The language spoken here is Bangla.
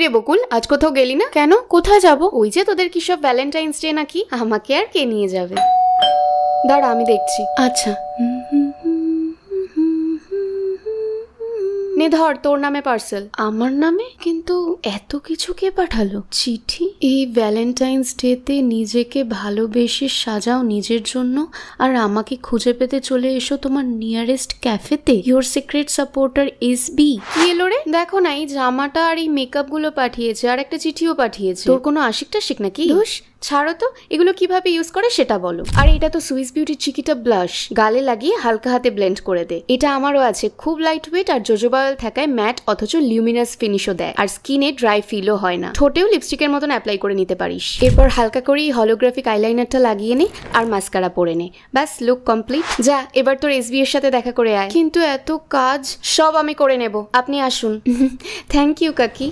রে বকুল, আজ কোথাও গেলি না কেন? কোথায় যাব? ওই যে তোদের কি সব ভ্যালেন্টাইন্স ডে নাকি, আমাকে আর কে নিয়ে যাবে? দাঁড়া আমি দেখছি। আচ্ছা নে ধর, তোর নামে পার্সেল। আমার নামে? কিন্তু এত কিছু কে পাঠালো? চিঠি? এই ভ্যালেন্টাইন্স ডেতে নিজেকে ভালোবেসে সাজাও নিজের জন্য, আর আমাকে খুঁজে পেতে চলে এসো তোমার নিয়ারেস্ট ক্যাফেতে। Your secret supporter SB. কি এলো রে? দেখো না, এই জামাটা আর এই মেকআপ গুলো পাঠিয়েছে, আর একটা চিঠিও পাঠিয়েছে। তোর কোনো আশিক টাশিক নাকি? ধুস, ছাড়ো তো, এগুলো কিভাবে ইউজ করে সেটা বলো। আর এটা তো সুইস বিউটি চিকিটা ব্লাশ, গালে লাগিয়ে হালকা হাতে ব্লেন্ড করে দে। এটা আমারও আছে, খুব লাইট ওয়েট আর জোজোবা অয়েল থাকায় ম্যাট অথচ লিউমিনাস ফিনিশও দেয়, আর স্কিনে ড্রাই ফিলও হয় না। ঠোঁটেও লিপস্টিকের মতন অ্যাপ্লাই করে নিতে পারিস। এরপর হালকা করে হলোগ্রাফিক আইলাইনারটা লাগিয়ে নে আর মাস্কারা পরে নে, ব্যাস লুক কমপ্লিট। যা, এবার তোর এসবি এর সাথে দেখা করে আয়। কিন্তু এত কাজ সব আমি করে নেব, আপনি আসুন। থ্যাংক ইউ কাকি।